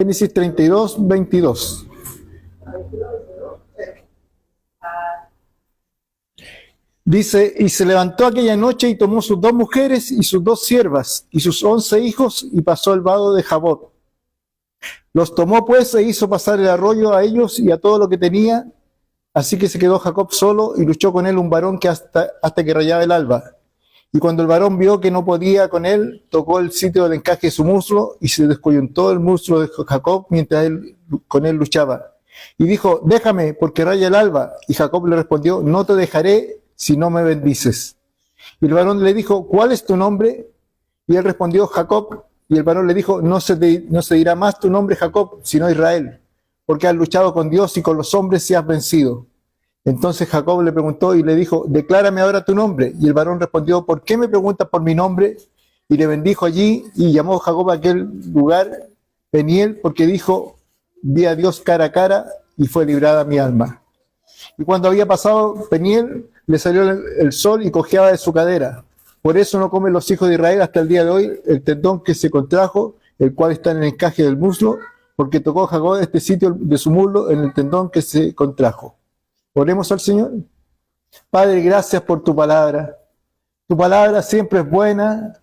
Génesis 32, 22. Dice, y se levantó aquella noche y tomó sus 2 mujeres y sus 2 siervas y sus 11 hijos y pasó el vado de Jabot. Los tomó pues e hizo pasar el arroyo a ellos y a todo lo que tenía. Así que se quedó Jacob solo y luchó con él un varón que hasta que rayaba el alba. Y cuando el varón vio que no podía con él, tocó el sitio del encaje de su muslo y se descoyuntó el muslo de Jacob mientras con él luchaba. Y dijo, déjame porque raya el alba. Y Jacob le respondió, no te dejaré si no me bendices. Y el varón le dijo, ¿cuál es tu nombre? Y él respondió, Jacob. Y el varón le dijo, no se dirá más tu nombre Jacob, sino Israel, porque has luchado con Dios y con los hombres y has vencido. Entonces Jacob le preguntó y le dijo, declárame ahora tu nombre. Y el varón respondió, ¿por qué me preguntas por mi nombre? Y le bendijo allí y llamó Jacob a aquel lugar Peniel, porque dijo, vi a Dios cara a cara y fue librada mi alma. Y cuando había pasado Peniel, le salió el sol y cojeaba de su cadera. Por eso no comen los hijos de Israel hasta el día de hoy el tendón que se contrajo, el cual está en el encaje del muslo, porque tocó Jacob este sitio de su muslo en el tendón que se contrajo. Oremos al Señor. Padre, gracias por tu palabra. Tu palabra siempre es buena,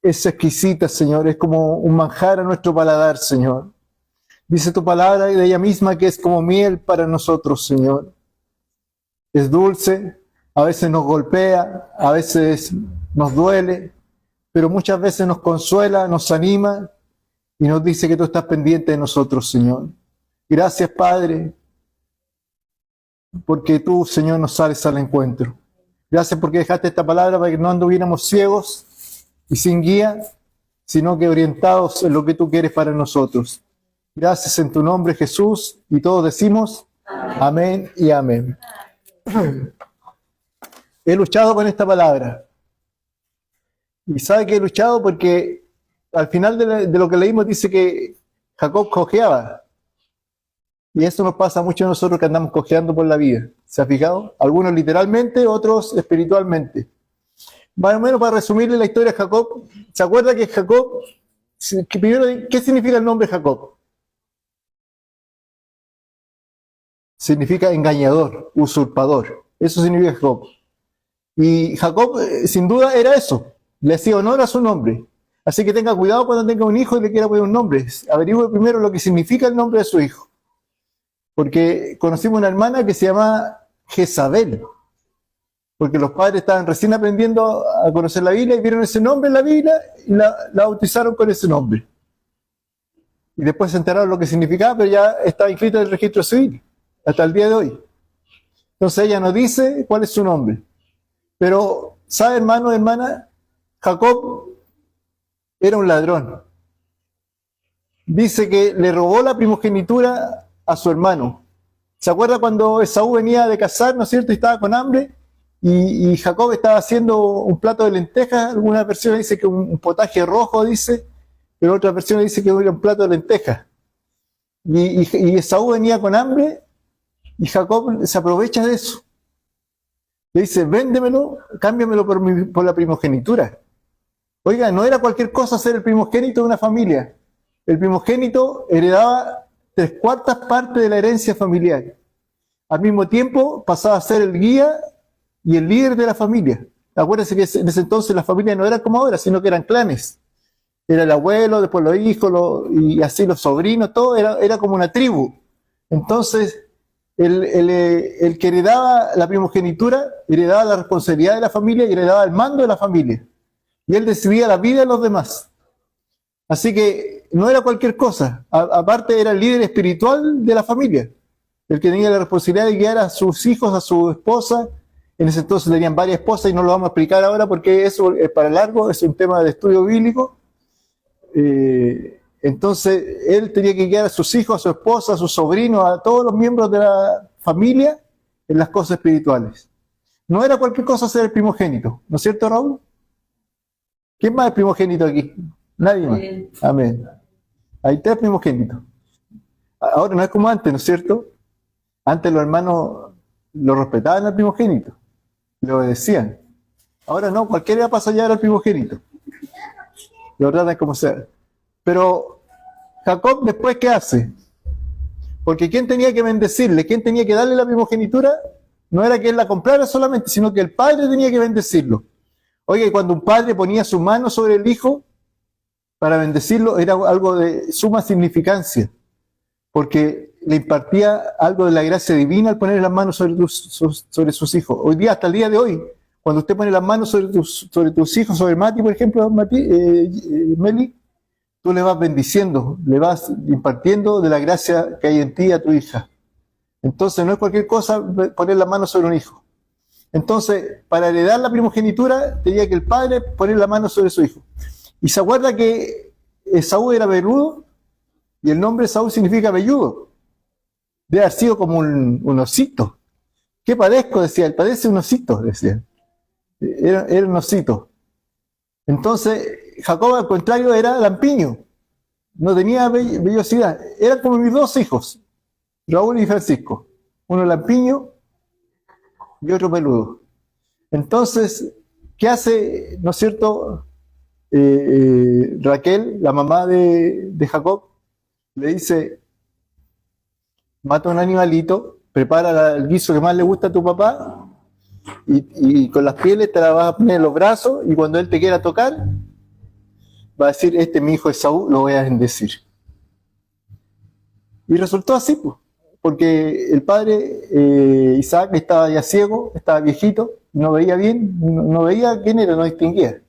es exquisita, Señor, es como un manjar a nuestro paladar, Señor. Dice tu palabra de ella misma que es como miel para nosotros, Señor. Es dulce, a veces nos golpea, a veces nos duele, pero muchas veces nos consuela, nos anima y nos dice que tú estás pendiente de nosotros, Señor. Gracias, Padre, porque tú, Señor, nos sales al encuentro. Gracias porque dejaste esta palabra para que no anduviéramos ciegos y sin guía, sino que orientados en lo que tú quieres para nosotros. Gracias en tu nombre, Jesús, y todos decimos amén y amén. He luchado con esta palabra. Y sabe que he luchado porque al final de lo que leímos dice que Jacob cojeaba. Y eso nos pasa mucho a nosotros que andamos cojeando por la vida. ¿Se ha fijado? Algunos literalmente, otros espiritualmente. Más o menos para resumirle la historia de Jacob, ¿se acuerda que Jacob, primero, qué significa el nombre Jacob? Significa engañador, usurpador. Eso significa Jacob. Y Jacob, sin duda, era eso. Le hacía honor a su nombre. Así que tenga cuidado cuando tenga un hijo y le quiera poner un nombre. Averigüe primero lo que significa el nombre de su hijo. Porque conocimos una hermana que se llama Jezabel. Porque los padres estaban recién aprendiendo a conocer la Biblia y vieron ese nombre en la Biblia y la bautizaron con ese nombre. Y después se enteraron lo que significaba, pero ya estaba inscrito en el registro civil hasta el día de hoy. Entonces ella nos dice cuál es su nombre. Pero, ¿sabe, hermano, hermana? Jacob era un ladrón. Dice que le robó la primogenitura a su hermano. ¿Se acuerda cuando Esaú venía de cazar, ¿no es cierto? Y estaba con hambre. Y Jacob estaba haciendo un plato de lentejas. Alguna versión dice que un potaje rojo, dice. Pero otra versión dice que era un plato de lentejas. Y Esaú venía con hambre. Y Jacob se aprovecha de eso. Le dice, véndemelo, cámbiamelo por la primogenitura. Oiga, no era cualquier cosa ser el primogénito de una familia. El primogénito heredaba 3/4 partes de la herencia familiar. Al mismo tiempo pasaba a ser el guía y el líder de la familia. Acuérdense que en ese entonces las familias no eran como ahora, sino que eran clanes. Era el abuelo, después los hijos, y así los sobrinos, todo era como una tribu. Entonces, el que heredaba la primogenitura, heredaba la responsabilidad de la familia y heredaba el mando de la familia. Y él decidía la vida de los demás. Así que no era cualquier cosa. Aparte era el líder espiritual de la familia. El que tenía la responsabilidad de guiar a sus hijos, a su esposa. En ese entonces tenían varias esposas y no lo vamos a explicar ahora porque eso es para largo, es un tema de estudio bíblico. Entonces él tenía que guiar a sus hijos, a su esposa, a sus sobrinos, a todos los miembros de la familia en las cosas espirituales. No era cualquier cosa ser el primogénito, ¿no es cierto, Raúl? ¿Quién más es primogénito aquí? Nadie más. Amén. Hay 3 primogénitos. Ahora no es como antes, ¿no es cierto? Antes los hermanos lo respetaban al primogénito, le obedecían. Ahora no, cualquiera pasa ya al primogénito. Lo tratan como sea. Pero Jacob después, ¿qué hace? Porque ¿quién tenía que bendecirle? ¿Quién tenía que darle la primogenitura? No era que él la comprara solamente, sino que el padre tenía que bendecirlo. Oye, cuando un padre ponía su mano sobre el hijo para bendecirlo, era algo de suma significancia, porque le impartía algo de la gracia divina al poner las manos sobre sus hijos. Hoy día, hasta el día de hoy, cuando usted pone las manos sobre tus hijos, sobre Mati, por ejemplo, Meli, tú le vas bendiciendo, le vas impartiendo de la gracia que hay en ti a tu hija. Entonces no es cualquier cosa poner las manos sobre un hijo. Entonces, para heredar la primogenitura, tenía que el padre poner la mano sobre su hijo. Y se acuerda que Esaú era peludo, y el nombre Esaú significa velludo. Debe haber sido como un osito. ¿Qué padezco? Decía él, padece un osito, decía. Era un osito. Entonces, Jacob, al contrario, era lampiño. No tenía vellosidad. Eran como mis dos hijos, Raúl y Francisco. Uno lampiño y otro peludo. Entonces, ¿qué hace, no es cierto, Raquel, la mamá de Jacob? Le dice, mata un animalito, prepara el guiso que más le gusta a tu papá y con las pieles te la vas a poner en los brazos y cuando él te quiera tocar, va a decir, este es mi hijo Esaú, lo voy a bendecir. Y resultó así, pues, porque el padre Isaac estaba ya ciego, estaba viejito, no veía bien, no veía quién era, no distinguía.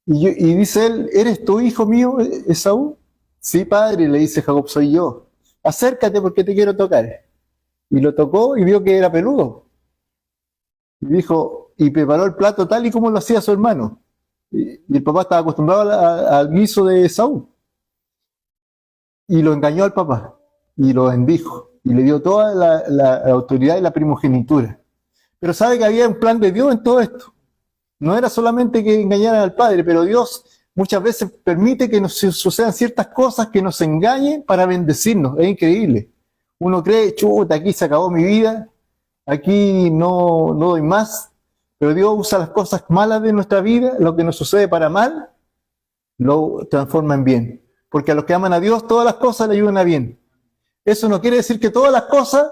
Y dice él, ¿eres tú hijo mío, Esaú? Sí, padre, le dice Jacob, soy yo. Acércate porque te quiero tocar. Y lo tocó y vio que era peludo. Y dijo, y preparó el plato tal y como lo hacía su hermano. Y el papá estaba acostumbrado al guiso de Esaú. Y lo engañó al papá. Y lo bendijo. Y le dio toda la autoridad y la primogenitura. Pero sabe que había un plan de Dios en todo esto. No era solamente que engañaran al padre, pero Dios muchas veces permite que nos sucedan ciertas cosas que nos engañen para bendecirnos. Es increíble. Uno cree, chuta, aquí se acabó mi vida, aquí no doy más. Pero Dios usa las cosas malas de nuestra vida, lo que nos sucede para mal, lo transforma en bien. Porque a los que aman a Dios, todas las cosas le ayudan a bien. Eso no quiere decir que todas las cosas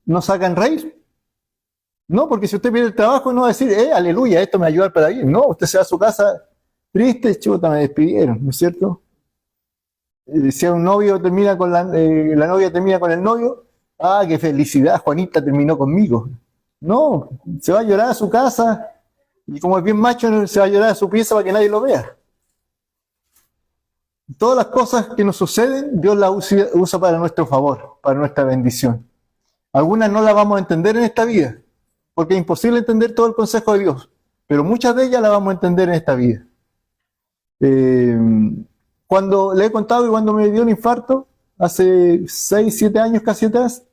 nos hagan reír. No, porque si usted pierde el trabajo, no va a decir, aleluya, esto me va a ayudar para bien. No, usted se va a su casa triste, chuta, me despidieron, ¿no es cierto? Si un novio termina con la novia termina con el novio, qué felicidad, Juanita terminó conmigo. No, se va a llorar a su casa y como es bien macho, se va a llorar a su pieza para que nadie lo vea. Todas las cosas que nos suceden, Dios las usa para nuestro favor, para nuestra bendición. Algunas no las vamos a entender en esta vida, porque es imposible entender todo el consejo de Dios, pero muchas de ellas las vamos a entender en esta vida. Cuando le he contado que cuando me dio un infarto, hace 6, 7 años casi atrás,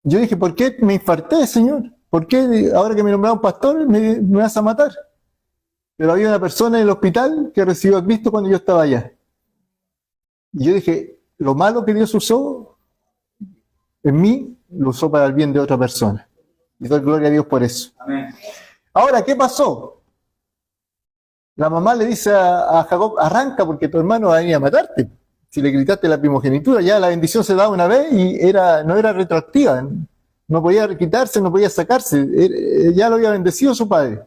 yo dije, ¿por qué me infarté, Señor? ¿Por qué ahora que me nombraron pastor me vas a matar? Pero había una persona en el hospital que recibió a Cristo cuando yo estaba allá. Y yo dije, lo malo que Dios usó en mí, lo usó para el bien de otra persona. Y doy gloria a Dios por eso. Amén. Ahora, ¿qué pasó? La mamá le dice a Jacob, arranca porque tu hermano va a venir a matarte. Si le gritaste la primogenitura, ya la bendición se daba una vez y no era retroactiva. No podía quitarse, no podía sacarse. Ya lo había bendecido su padre.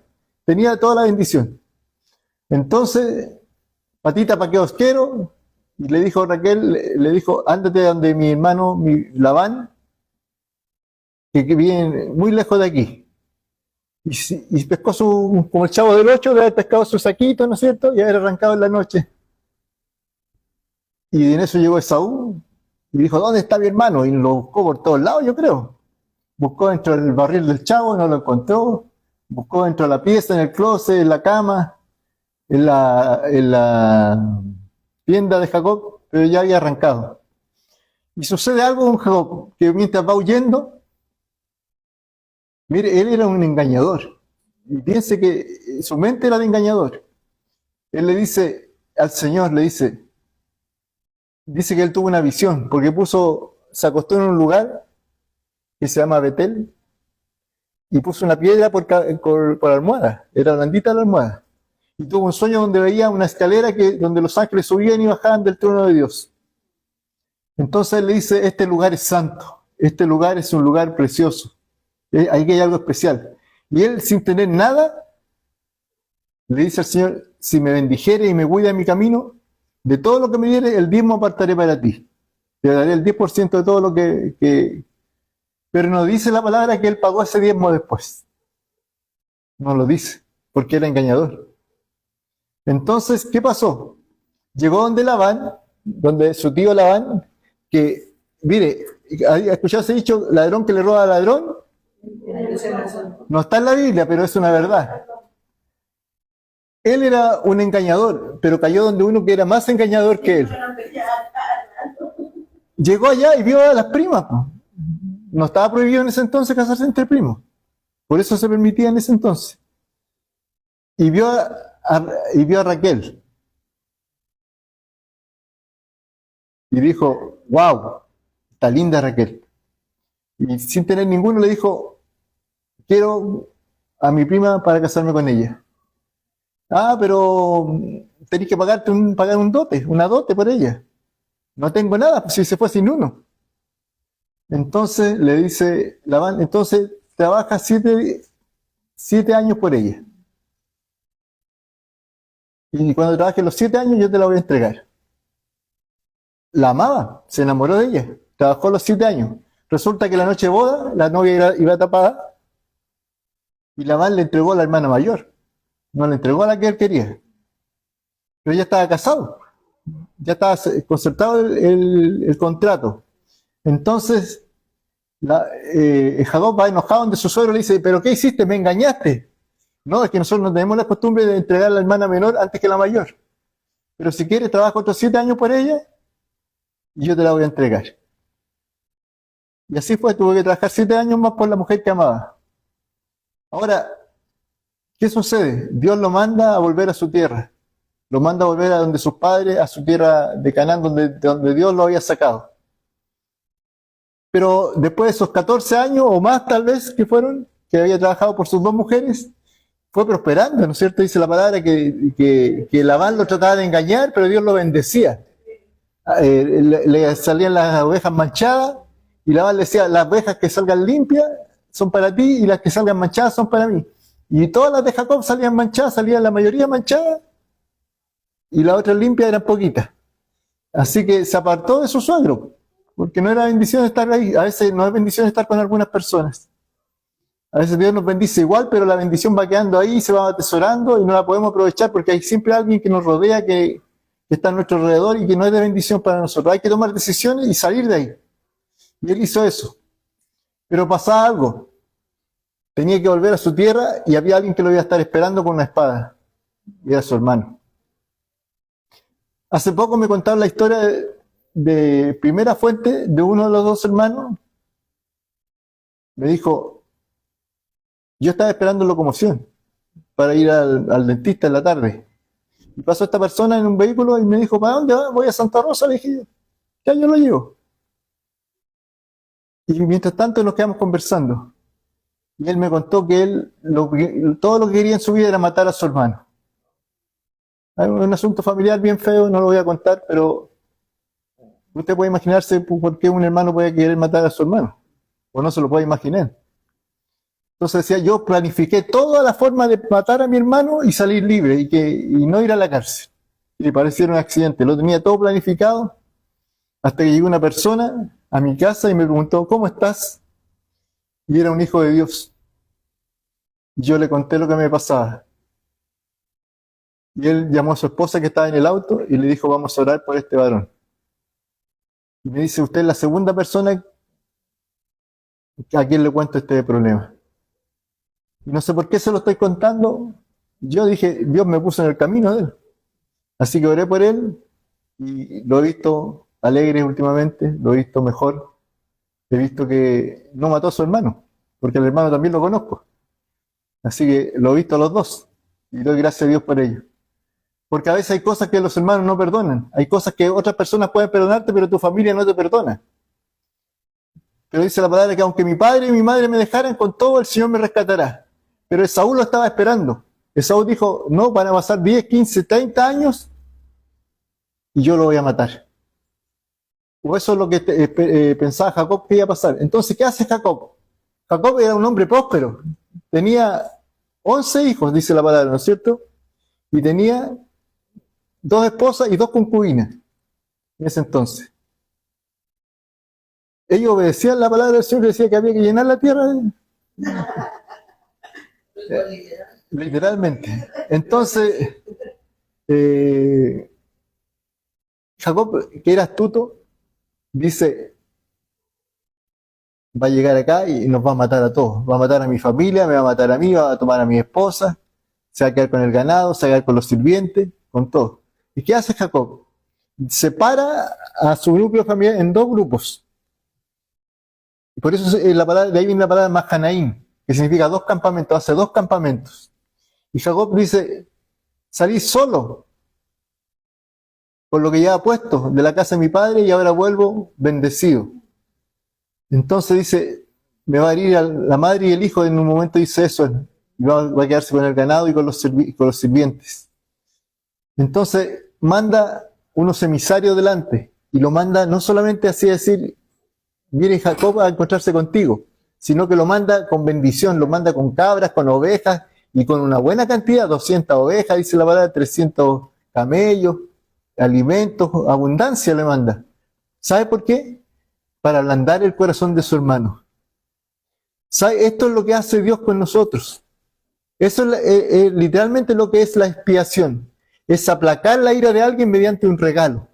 Tenía toda la bendición. Entonces, patita, ¿para qué os quiero? Y le dijo Raquel, le dijo, ándate donde mi hermano Labán, que viene muy lejos de aquí. Y pescó como el Chavo del Ocho, de haber pescado su saquito, ¿no es cierto? Y haber arrancado en la noche. Y en eso llegó Esaú y dijo, ¿dónde está mi hermano? Y lo buscó por todos lados, yo creo. Buscó dentro del barril del Chavo, no lo encontró. Buscó dentro de la pieza, en el closet, en la cama, en la tienda de Jacob, pero ya había arrancado. Y sucede algo con Jacob, que mientras va huyendo, mire, él era un engañador. Y piense que su mente era de engañador. Él le dice al Señor, dice que él tuvo una visión, porque se acostó en un lugar que se llama Betel, y puso una piedra por almohada, era blandita la almohada. y tuvo un sueño donde veía una escalera donde los ángeles subían y bajaban del trono de Dios. Entonces él le dice, este lugar es santo, este lugar es un lugar precioso, ahí hay algo especial. Y él, sin tener nada, le dice al Señor, si me bendijere y me cuida en mi camino, de todo lo que me diere, el diezmo apartaré para ti. Te daré el 10% de todo lo que... Pero no dice la palabra que él pagó ese diezmo después. No lo dice, porque era engañador. Entonces, ¿qué pasó? Llegó donde Labán, donde su tío Labán, que, mire, ¿escuchado ese dicho, ladrón que le roba a ladrón? No está en la Biblia, pero es una verdad. Él era un engañador, pero cayó donde uno que era más engañador que él. Llegó allá y vio a las primas. No estaba prohibido en ese entonces casarse entre primos. Por eso se permitía en ese entonces. Y vio a Raquel. Y dijo, wow, está linda Raquel. Y sin tener ninguno le dijo, quiero a mi prima para casarme con ella. Ah, pero tenés que pagar un dote, una dote por ella. No tengo nada, pues si se fue sin uno. Entonces le dice Labán, entonces trabaja 7 años por ella. Y cuando trabaje los 7 años yo te la voy a entregar. La amaba, se enamoró de ella, trabajó los 7 años. Resulta que la noche de boda, la novia iba tapada y Labán le entregó a la hermana mayor. No le entregó a la que él quería. Pero ella estaba casado. Ya estaba concertado el contrato. Entonces, Jacob va enojado donde su suegro le dice, ¿pero qué hiciste? ¿Me engañaste? No, es que nosotros no tenemos la costumbre de entregar a la hermana menor antes que la mayor. Pero si quieres, trabaja otros 7 años por ella y yo te la voy a entregar. Y así fue, tuvo que trabajar 7 años más por la mujer que amaba. Ahora, ¿qué sucede? Dios lo manda a volver a su tierra. Lo manda a volver a donde sus padres, a su tierra de Canaán, donde Dios lo había sacado. Pero después de esos 14 años o más tal vez que había trabajado por sus 2 mujeres, fue prosperando, ¿no es cierto? Dice la palabra que Labán lo trataba de engañar, pero Dios lo bendecía. Le salían las ovejas manchadas y Labán le decía, las ovejas que salgan limpias son para ti y las que salgan manchadas son para mí. Y todas las de Jacob salían manchadas, salían la mayoría manchadas y las otras limpias eran poquitas. Así que se apartó de su suegro, porque no era bendición estar ahí. A veces no es bendición estar con algunas personas. A veces Dios nos bendice igual, pero la bendición va quedando ahí, se va atesorando y no la podemos aprovechar porque hay siempre alguien que nos rodea, que está a nuestro alrededor y que no es de bendición para nosotros. Hay que tomar decisiones y salir de ahí. Y él hizo eso. Pero pasaba algo. Tenía que volver a su tierra y había alguien que lo iba a estar esperando con una espada. Y era su hermano. Hace poco me contaron la historia de primera fuente de uno de los 2 hermanos. Me dijo, yo estaba esperando locomoción para ir al dentista en la tarde. Y pasó esta persona en un vehículo y me dijo, ¿para dónde va? Voy a Santa Rosa, le dije yo. Ya yo lo llevo. Y mientras tanto nos quedamos conversando. Y él me contó que él todo lo que quería en su vida era matar a su hermano. Hay un asunto familiar bien feo, no lo voy a contar, pero usted puede imaginarse por qué un hermano puede querer matar a su hermano. O no se lo puede imaginar. Entonces decía, yo planifiqué toda la forma de matar a mi hermano y salir libre y no ir a la cárcel. Y le pareciera un accidente. Lo tenía todo planificado hasta que llegó una persona a mi casa y me preguntó, ¿cómo estás? Y era un hijo de Dios. Yo le conté lo que me pasaba. Y él llamó a su esposa que estaba en el auto y le dijo, vamos a orar por este varón. Y me dice, usted es la segunda persona a quien le cuento este problema. Y no sé por qué se lo estoy contando. Yo dije, Dios me puso en el camino de él. Así que oré por él y lo he visto alegre últimamente, lo he visto mejor. He visto que no mató a su hermano, porque el hermano también lo conozco. Así que lo he visto a los 2 y doy gracias a Dios por ello. Porque a veces hay cosas que los hermanos no perdonan. Hay cosas que otras personas pueden perdonarte, pero tu familia no te perdona. Pero dice la palabra que aunque mi padre y mi madre me dejaran, con todo el Señor me rescatará. Pero Saúl lo estaba esperando. Esaú dijo, no, van a pasar 10, 15, 30 años y yo lo voy a matar. O eso es lo que pensaba Jacob que iba a pasar. Entonces, ¿qué hace Jacob? Jacob era un hombre próspero. Tenía 11 hijos, dice la palabra, ¿no es cierto? Y tenía 2 esposas y 2 concubinas en ese entonces. Ellos obedecían la palabra del Señor que decía que había que llenar la tierra. Literalmente. Entonces, Jacob, que era astuto, dice, va a llegar acá y nos va a matar a todos. Va a matar a mi familia, me va a matar a mí, va a tomar a mi esposa, se va a quedar con el ganado, se va a quedar con los sirvientes, con todo. ¿Y qué hace Jacob? Separa a su grupo familiar en 2 grupos. Y por eso la palabra, de ahí viene la palabra Mahanaim, que significa 2 campamentos, hace 2 campamentos. Y Jacob dice, salí solo con lo que llevaba puesto de la casa de mi padre y ahora vuelvo bendecido. Entonces dice, me va a herir a la madre y el hijo, en un momento dice eso, y va a quedarse con el ganado y con los sirvientes. Entonces manda unos emisarios delante y lo manda no solamente así a decir, viene Jacob a encontrarse contigo, sino que lo manda con bendición, lo manda con cabras, con ovejas y con una buena cantidad, 200 ovejas, dice la palabra, 300 camellos, alimentos, abundancia le manda. ¿Sabe por qué? Para ablandar el corazón de su hermano. ¿Sabe? Esto es lo que hace Dios con nosotros. Eso es literalmente lo que es la expiación. Es aplacar la ira de alguien mediante un regalo.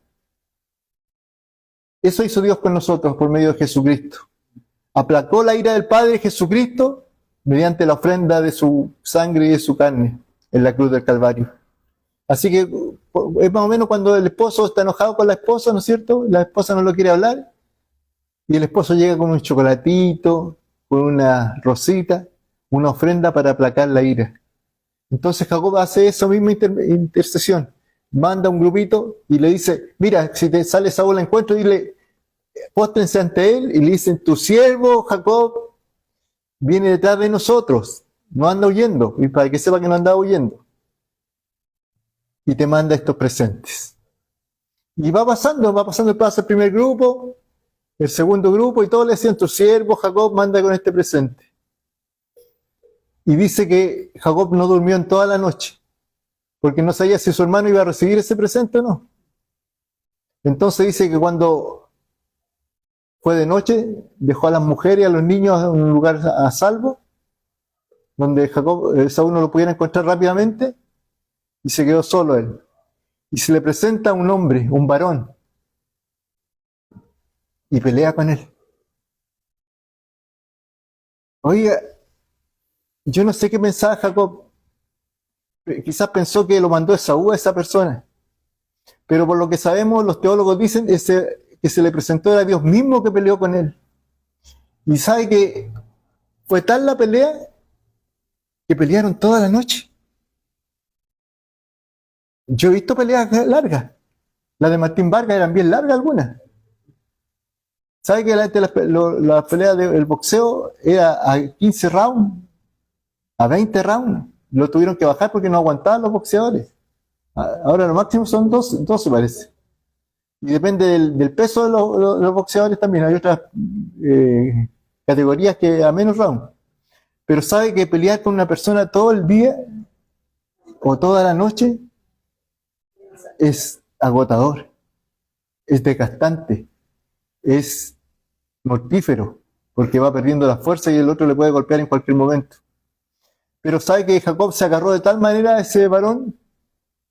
Eso hizo Dios con nosotros por medio de Jesucristo. Aplacó la ira del Padre Jesucristo mediante la ofrenda de su sangre y de su carne en la cruz del Calvario. Así que es más o menos cuando el esposo está enojado con la esposa, ¿no es cierto? La esposa no lo quiere hablar y el esposo llega con un chocolatito, con una rosita, una ofrenda para aplacar la ira. Entonces Jacob hace esa misma intercesión. Manda un grupito y le dice, mira, si te sale Saúl al encuentro, dile, póstrense ante él y le dicen, tu siervo Jacob viene detrás de nosotros, no anda huyendo, y para que sepa que no anda huyendo. Y te manda estos presentes. Y va pasando, pasa el primer grupo, el segundo grupo, y todos le decían, tu siervo Jacob manda con este presente. Y dice que Jacob no durmió en toda la noche, porque no sabía si su hermano iba a recibir ese presente o no. Entonces dice que cuando fue de noche, dejó a las mujeres y a los niños en un lugar a salvo, donde Saúl no lo pudiera encontrar rápidamente, y se quedó solo él. Y se le presenta un hombre, un varón, y pelea con él. Oiga, yo no sé qué pensaba Jacob. Quizás pensó que lo mandó Esaú a esa persona. Pero por lo que sabemos, los teólogos dicen que se le presentó era Dios mismo que peleó con él. Y sabe que fue tal la pelea que pelearon toda la noche. Yo he visto peleas largas. Las de Martín Vargas eran bien largas algunas. ¿Sabe que la pelea del boxeo era a 15 rounds? A 20 rounds. Lo tuvieron que bajar porque no aguantaban los boxeadores. Ahora lo máximo son 12 parece. Y depende del peso de los boxeadores también. Hay otras categorías que a menos rounds. Pero sabe que pelear con una persona todo el día o toda la noche es agotador, es desgastante, es mortífero, porque va perdiendo la fuerza y el otro le puede golpear en cualquier momento. Pero sabe que Jacob se agarró de tal manera a ese varón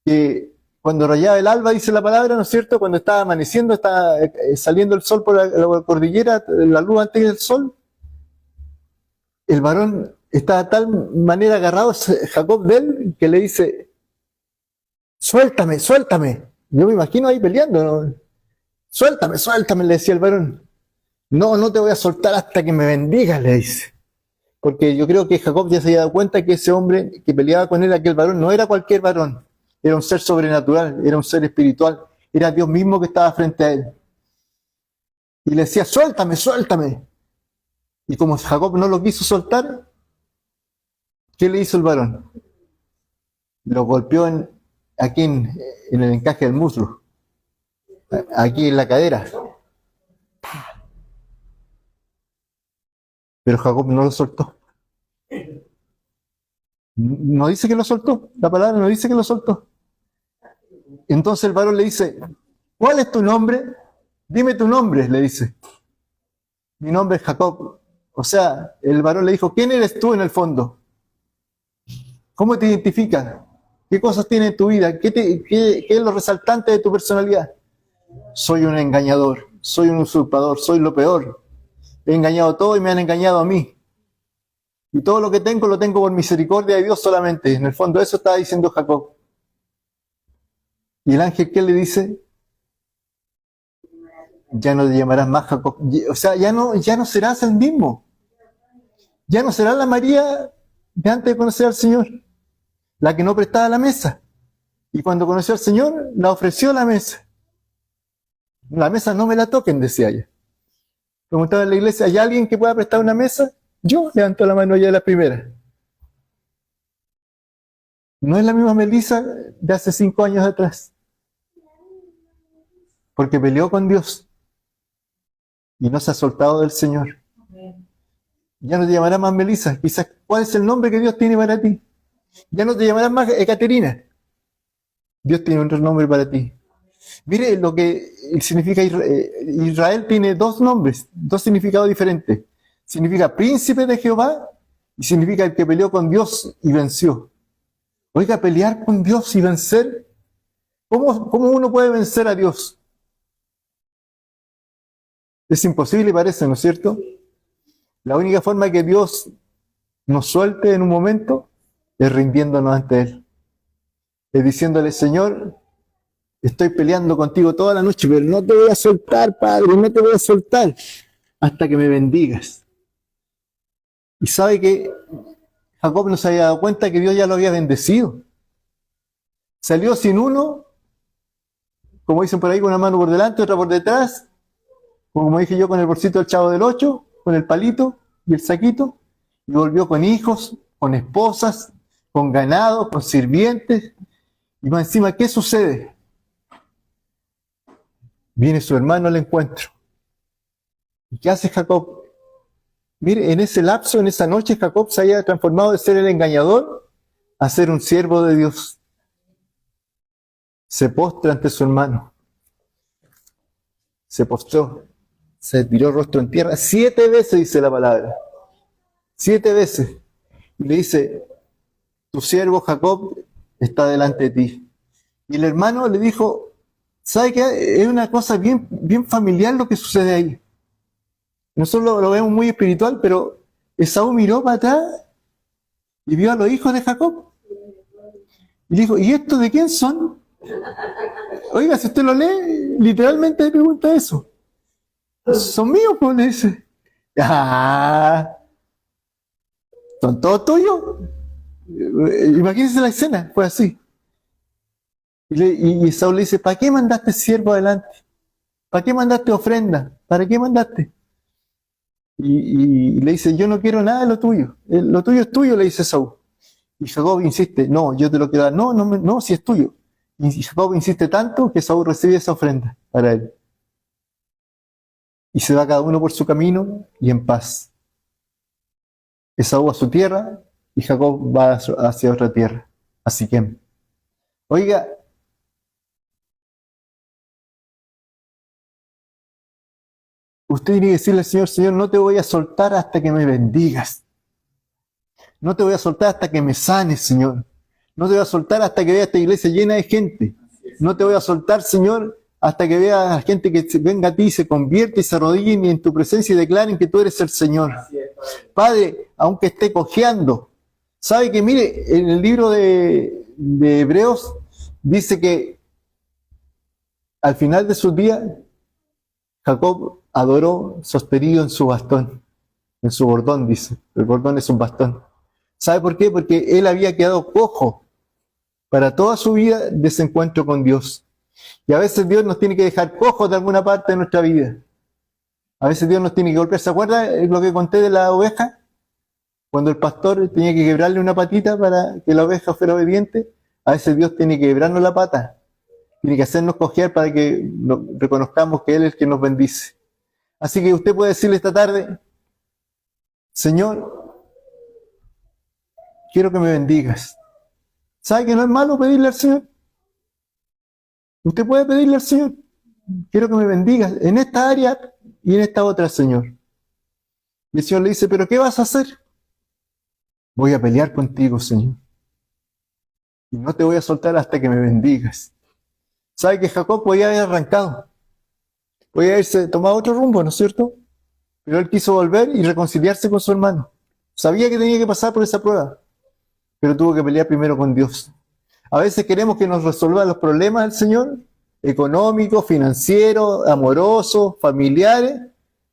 que cuando rayaba el alba, dice la palabra, ¿no es cierto? Cuando estaba amaneciendo, estaba saliendo el sol por la cordillera, la luz antes del sol, el varón está de tal manera agarrado, Jacob, de él, que le dice, suéltame, suéltame. Yo me imagino ahí peleando, ¿no? Suéltame, suéltame, le decía el varón. No te voy a soltar hasta que me bendigas, le dice. Porque yo creo que Jacob ya se había dado cuenta que ese hombre que peleaba con él, aquel varón, no era cualquier varón. Era un ser sobrenatural, era un ser espiritual. Era Dios mismo que estaba frente a él. Y le decía, suéltame, suéltame. Y como Jacob no lo quiso soltar, ¿qué le hizo el varón? lo golpeó aquí en el encaje del muslo, aquí en la cadera. Pero Jacob no lo soltó. No dice que lo soltó, la palabra no dice que lo soltó. Entonces el varón le dice, ¿cuál es tu nombre? Dime tu nombre, le dice. Mi nombre es Jacob. O sea, el varón le dijo, ¿quién eres tú en el fondo? ¿Cómo te identificas? ¿Qué cosas tienes en tu vida? ¿Qué es lo resaltante de tu personalidad? Soy un engañador, soy un usurpador, soy lo peor. He engañado a todos y me han engañado a mí. Y todo lo que tengo lo tengo por misericordia de Dios solamente. En el fondo eso estaba diciendo Jacob. Y el ángel, ¿qué le dice? Ya no te llamarás más Jacob. O sea, ya no serás el mismo. Ya no serás la María de antes de conocer al Señor, la que no prestaba la mesa. Y cuando conoció al Señor, la ofreció la mesa. La mesa no me la toquen, decía ella. Preguntaba en la iglesia, ¿hay alguien que pueda prestar una mesa? Yo levanto la mano ya de la primera. No es la misma Melissa de hace 5 años atrás. Porque peleó con Dios y no se ha soltado del Señor. Ya no te llamarás más Melissa. Quizás, ¿cuál es el nombre que Dios tiene para ti? Ya no te llamarás más Ekaterina. Dios tiene otro nombre para ti. Mire lo que significa Israel. Tiene 2 nombres, 2 significados diferentes. Significa príncipe de Jehová y significa el que peleó con Dios y venció. Oiga, pelear con Dios y vencer. ¿Cómo uno puede vencer a Dios? Es imposible, parece, ¿no es cierto? La única forma que Dios nos suelte en un momento es rindiéndonos ante Él. Es diciéndole, Señor, estoy peleando contigo toda la noche, pero no te voy a soltar, Padre, no te voy a soltar hasta que me bendigas. Y sabe que Jacob no se había dado cuenta que Dios ya lo había bendecido. Salió sin uno, como dicen por ahí, con una mano por delante, otra por detrás, como dije yo, con el bolsito del Chavo del 8, con el palito y el saquito, y volvió con hijos, con esposas, con ganado, con sirvientes, y más encima, ¿qué sucede? Viene su hermano al encuentro. ¿Y qué hace Jacob? Mire, en ese lapso, en esa noche, Jacob se había transformado de ser el engañador a ser un siervo de Dios. Se postra ante su hermano. Se postró. Se tiró rostro en tierra. 7 veces dice la palabra. 7 veces. Y le dice, tu siervo Jacob está delante de ti. Y el hermano le dijo, ¿sabe qué? Es una cosa bien, bien familiar lo que sucede ahí. Nosotros lo vemos muy espiritual, pero Esaú miró para atrás y vio a los hijos de Jacob. Y dijo, ¿y estos de quién son? Oiga, si usted lo lee, literalmente le pregunta eso. Son míos, pues le dice. Ah, ¿son todos tuyos? Imagínense la escena, fue así. Y Esaú le dice, ¿para qué mandaste siervo adelante? ¿Para qué mandaste ofrenda? ¿Para qué mandaste? Y le dice, yo no quiero nada de lo tuyo. Lo tuyo es tuyo, le dice Esaú. Y Jacob insiste, no, yo te lo quiero dar. No, si es tuyo. Y Jacob insiste tanto que Esaú recibe esa ofrenda para él. Y se va cada uno por su camino y en paz. Esaú a su tierra y Jacob va hacia otra tierra, a Siquem. Oiga, usted tiene que decirle al Señor, Señor, no te voy a soltar hasta que me bendigas. No te voy a soltar hasta que me sanes, Señor. No te voy a soltar hasta que vea esta iglesia llena de gente. No te voy a soltar, Señor, hasta que vea a la gente que venga a ti y se convierte y se arrodillen en tu presencia y declaren que tú eres el Señor. Padre, aunque esté cojeando, sabe que, mire, en el libro de Hebreos dice que al final de sus días, Jacob adoró sostenido en su bastón, en su bordón, dice. El bordón es un bastón. ¿Sabe por qué? Porque él había quedado cojo para toda su vida de ese encuentro con Dios. Y a veces Dios nos tiene que dejar cojos de alguna parte de nuestra vida. A veces Dios nos tiene que golpear. ¿Se acuerda lo que conté de la oveja? Cuando el pastor tenía que quebrarle una patita para que la oveja fuera obediente. A veces Dios tiene que quebrarnos la pata, tiene que hacernos cojear para que reconozcamos que Él es el que nos bendice. Así que usted puede decirle esta tarde: Señor, quiero que me bendigas. ¿Sabe que no es malo pedirle al Señor? Usted puede pedirle al Señor: quiero que me bendigas en esta área y en esta otra, Señor. Y el Señor le dice: ¿pero qué vas a hacer? Voy a pelear contigo, Señor. Y no te voy a soltar hasta que me bendigas. ¿Sabe que Jacob podía haber arrancado? Podía haberse tomado otro rumbo, ¿no es cierto? Pero él quiso volver y reconciliarse con su hermano. Sabía que tenía que pasar por esa prueba, pero tuvo que pelear primero con Dios. A veces queremos que nos resuelva los problemas del Señor, económicos, financieros, amorosos, familiares,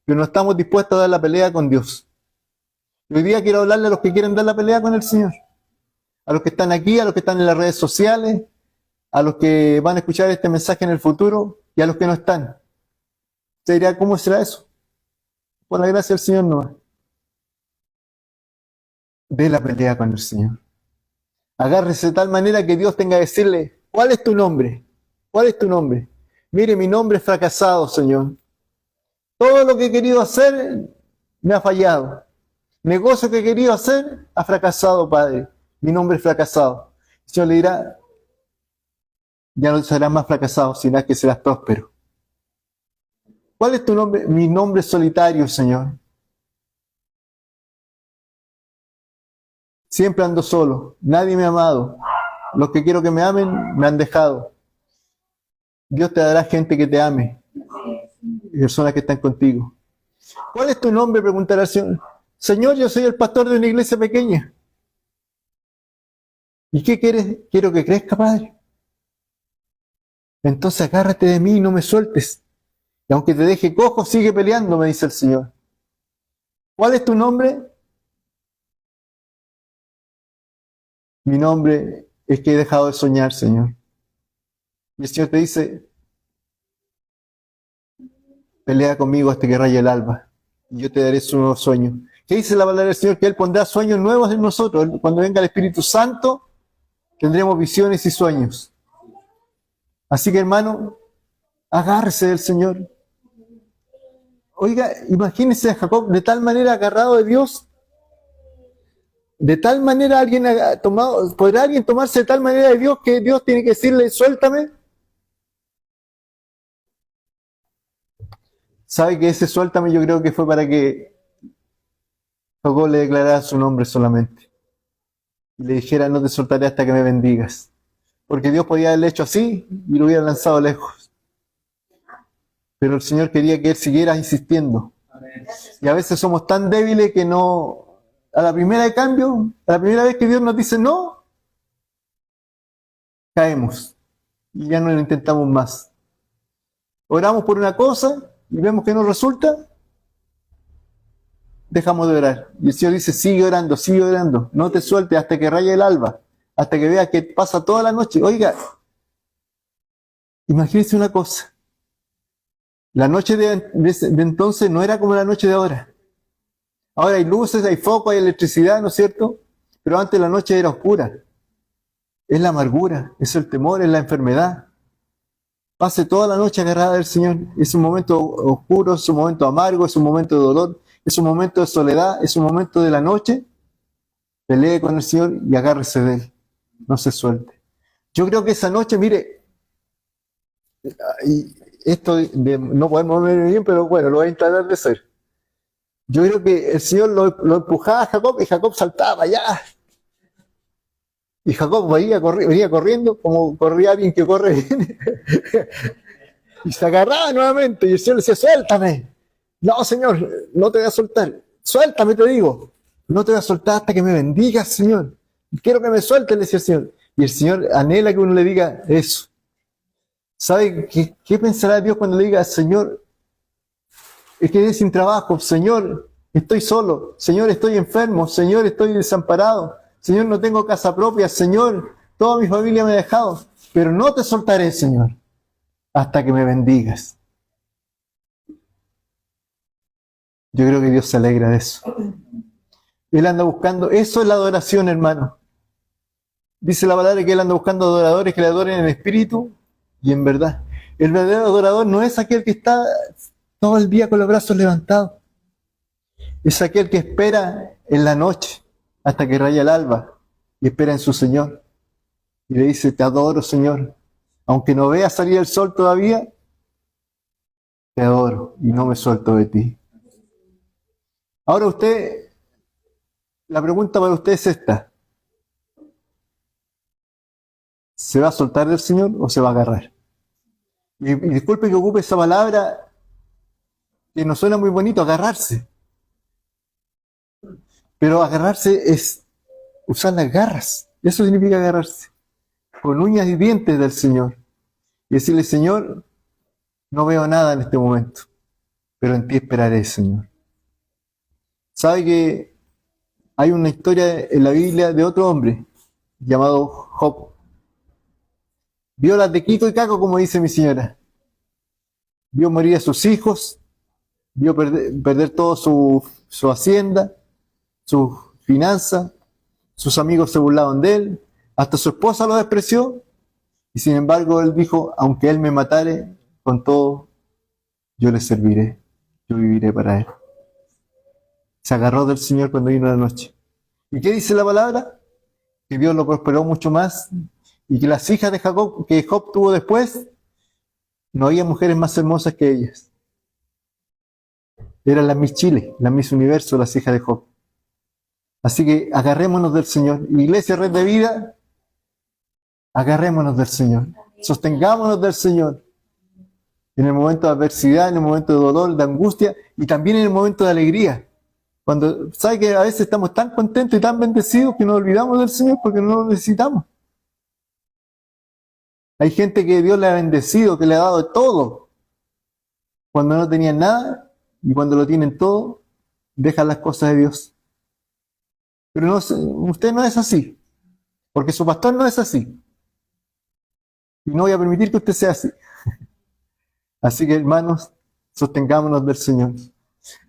pero no estamos dispuestos a dar la pelea con Dios. Y hoy día quiero hablarle a los que quieren dar la pelea con el Señor. A los que están aquí, a los que están en las redes sociales, a los que van a escuchar este mensaje en el futuro y a los que no están. Usted dirá: ¿cómo será eso? Por la gracia del Señor nomás. Dé la pelea con el Señor. Agárrese de tal manera que Dios tenga que decirle: ¿cuál es tu nombre? ¿Cuál es tu nombre? Mire, mi nombre es fracasado, Señor. Todo lo que he querido hacer me ha fallado. Negocio que he querido hacer ha fracasado, Padre. Mi nombre es fracasado. El Señor le dirá: ya no serás más fracasado, sino que serás próspero. ¿Cuál es tu nombre? Mi nombre es solitario, Señor. Siempre ando solo. Nadie me ha amado. Los que quiero que me amen me han dejado. Dios te dará gente que te ame. Y personas que están contigo. ¿Cuál es tu nombre? Preguntará el Señor. Señor, yo soy el pastor de una iglesia pequeña. ¿Y qué quieres? Quiero que crezca, Padre. Entonces agárrate de mí y no me sueltes. Y aunque te deje cojo, sigue peleando, me dice el Señor. ¿Cuál es tu nombre? Mi nombre es que he dejado de soñar, Señor. Y el Señor te dice: pelea conmigo hasta que raye el alba, y yo te daré su nuevo sueño. ¿Qué dice la palabra del Señor? Que Él pondrá sueños nuevos en nosotros. Cuando venga el Espíritu Santo, tendremos visiones y sueños. Así que, hermano, agárrese del Señor. Oiga, imagínese a Jacob de tal manera agarrado de Dios. De tal manera ¿podrá alguien tomarse de tal manera de Dios que Dios tiene que decirle: suéltame? ¿Sabe que ese suéltame yo creo que fue para que Jacob le declarara su nombre solamente? Y le dijera: no te soltaré hasta que me bendigas. Porque Dios podía haberle hecho así y lo hubiera lanzado lejos. Pero el Señor quería que él siguiera insistiendo. Y a veces somos tan débiles que no, a la primera de cambio, a la primera vez que Dios nos dice no, caemos. Y ya no lo intentamos más. Oramos por una cosa y vemos que no resulta, dejamos de orar. Y el Señor dice: sigue orando, no te sueltes hasta que raye el alba, hasta que veas que pasa toda la noche. Oiga, imagínense una cosa. La noche de entonces no era como la noche de ahora. Ahora hay luces, hay foco, hay electricidad, ¿no es cierto? Pero antes la noche era oscura. Es la amargura, es el temor, es la enfermedad. Pase toda la noche agarrada del Señor. Es un momento oscuro, es un momento amargo, es un momento de dolor, es un momento de soledad, es un momento de la noche. Pelee con el Señor y agárrese de Él. No se suelte. Yo creo que esa noche, mire, y esto no podemos ver bien, pero bueno, lo voy a intentar de hacer. Yo creo que el Señor lo empujaba a Jacob y Jacob saltaba allá. Y Jacob venía corriendo como corría alguien que corre bien. Y se agarraba nuevamente y el Señor le decía: suéltame. No, Señor, no te voy a soltar. Suéltame, te digo. No te voy a soltar hasta que me bendigas, Señor. Quiero que me sueltes, le decía el Señor. Y el Señor anhela que uno le diga eso. ¿Sabe qué pensará Dios cuando le diga: Señor, es que sin trabajo, Señor, estoy solo, Señor, estoy enfermo, Señor, estoy desamparado, Señor, no tengo casa propia, Señor, toda mi familia me ha dejado, pero no te soltaré, Señor, hasta que me bendigas? Yo creo que Dios se alegra de eso. Él anda buscando, eso es la adoración, hermano. Dice la palabra que Él anda buscando adoradores que le adoren en espíritu y en verdad. El verdadero adorador no es aquel que está todo el día con los brazos levantados. Es aquel que espera en la noche hasta que raya el alba y espera en su Señor. Y le dice, te adoro, Señor. Aunque no vea salir el sol todavía, te adoro y no me suelto de ti. Ahora la pregunta para usted es esta. ¿Se va a soltar del Señor o se va a agarrar? Y disculpe que ocupe esa palabra que nos suena muy bonito, agarrarse. Pero agarrarse es usar las garras. Eso significa agarrarse. Con uñas y dientes del Señor. Y decirle, Señor, no veo nada en este momento, pero en ti esperaré, Señor. ¿Sabe que hay una historia en la Biblia de otro hombre llamado Job? Vio las de Kiko y Caco, como dice mi señora. Vio morir a sus hijos, vio perder toda su hacienda, sus finanzas, sus amigos se burlaban de él, hasta su esposa lo despreció, y sin embargo él dijo, aunque él me matare, con todo yo le serviré, yo viviré para él. Se agarró del Señor cuando vino la noche. ¿Y qué dice la palabra? Que Dios lo prosperó mucho más y que las hijas de Jacob que Job tuvo después, no había mujeres más hermosas que ellas. Eran las Miss Chile, las Miss Universo, las hijas de Job. Así que agarrémonos del Señor. Iglesia Red de Vida, agarrémonos del Señor. Sostengámonos del Señor. En el momento de adversidad, en el momento de dolor, de angustia y también en el momento de alegría. Cuando, ¿sabe que a veces estamos tan contentos y tan bendecidos que nos olvidamos del Señor porque no lo necesitamos? Hay gente que Dios le ha bendecido, que le ha dado todo. Cuando no tenían nada y cuando lo tienen todo, dejan las cosas de Dios. Pero no, usted no es así, porque su pastor no es así. Y no voy a permitir que usted sea así. Así que, hermanos, sostengámonos del Señor.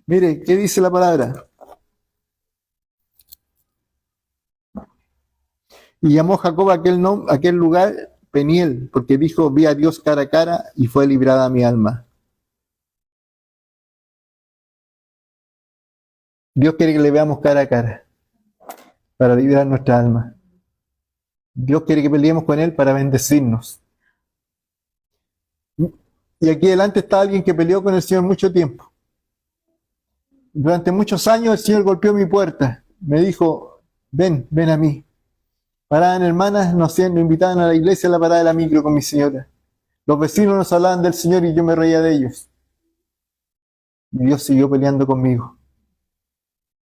Mire, ¿qué dice la palabra? Y llamó Jacob aquel lugar Peniel, porque dijo, vi a Dios cara a cara y fue librada mi alma. Dios quiere que le veamos cara a cara para librar nuestra alma. Dios quiere que peleemos con Él para bendecirnos. Y aquí delante está alguien que peleó con el Señor mucho tiempo. Durante muchos años el Señor golpeó mi puerta. Me dijo, ven a mí. Paraban hermanas, nos invitaban a la iglesia a la parada de la micro con mi señora. Los vecinos nos hablaban del Señor y yo me reía de ellos. Y Dios siguió peleando conmigo.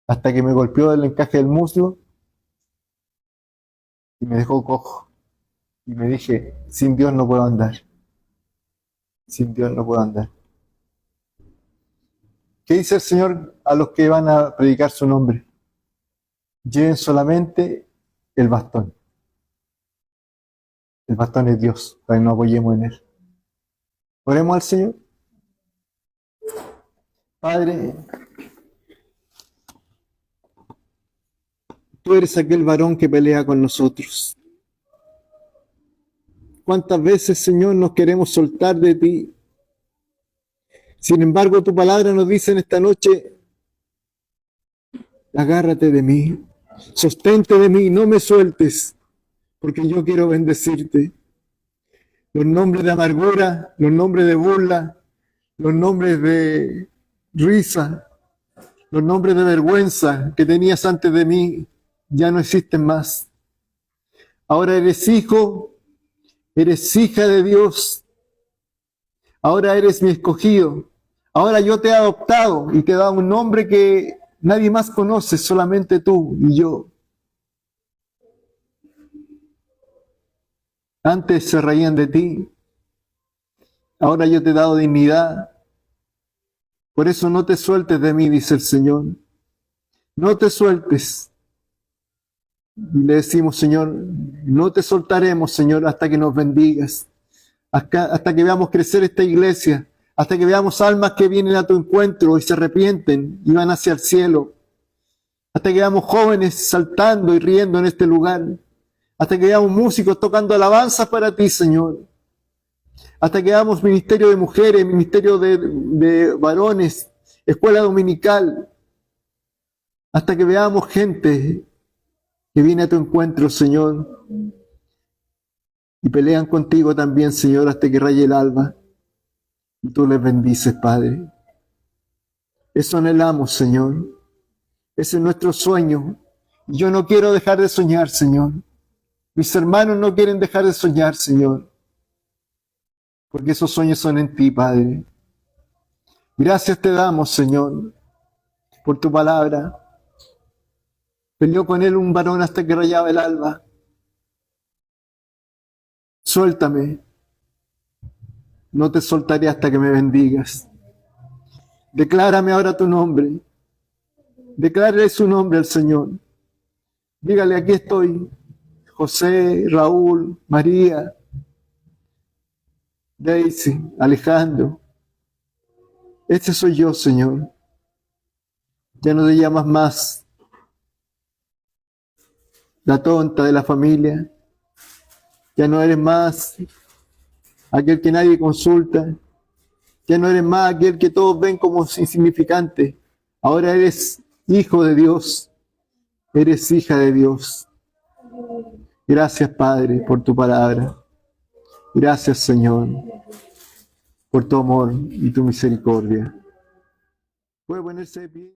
Hasta que me golpeó el encaje del muslo y me dejó cojo. Y me dije, sin Dios no puedo andar. Sin Dios no puedo andar. ¿Qué dice el Señor a los que van a predicar su nombre? Lleven solamente el bastón. El bastón es Dios, para que nos apoyemos en Él. Oremos al Señor. Padre, tú eres aquel varón que pelea con nosotros. ¿Cuántas veces, Señor, nos queremos soltar de ti? Sin embargo, tu palabra nos dice en esta noche, agárrate de mí, sostente de mí, no me sueltes, porque yo quiero bendecirte. Los nombres de amargura, los nombres de burla, los nombres de risa, los nombres de vergüenza que tenías antes de mí, ya no existen más. Ahora eres hijo, eres hija de Dios. Ahora eres mi escogido. Ahora yo te he adoptado y te he dado un nombre que nadie más conoce, solamente tú y yo. Antes se reían de ti. Ahora yo te he dado dignidad. Por eso no te sueltes de mí, dice el Señor. No te sueltes. Y le decimos, Señor, no te soltaremos, Señor, hasta que nos bendigas. Hasta que veamos crecer esta iglesia. Hasta que veamos almas que vienen a tu encuentro y se arrepienten y van hacia el cielo. Hasta que veamos jóvenes saltando y riendo en este lugar. hasta que veamos músicos tocando alabanzas para ti, Señor, hasta que veamos ministerio de mujeres, ministerio de varones, escuela dominical, hasta que veamos gente que viene a tu encuentro, Señor, y pelean contigo también, Señor, hasta que raye el alba, y tú les bendices, Padre. Eso anhelamos, Señor. Ese es nuestro sueño. Y yo no quiero dejar de soñar, Señor. Mis hermanos no quieren dejar de soñar, Señor, porque esos sueños son en ti, Padre. Gracias te damos, Señor, por tu palabra. Peleó con él un varón hasta que rayaba el alba. Suéltame. No te soltaré hasta que me bendigas. Declárame ahora tu nombre. Declárale su nombre al Señor. Dígale, aquí estoy. José, Raúl, María, Daisy, Alejandro. Este soy yo, Señor. Ya no te llamas más la tonta de la familia. Ya no eres más aquel que nadie consulta. Ya no eres más aquel que todos ven como insignificante. Ahora eres hijo de Dios. Eres hija de Dios. Gracias, Padre, por tu palabra. Gracias, Señor, por tu amor y tu misericordia. Puede ponerse de pie.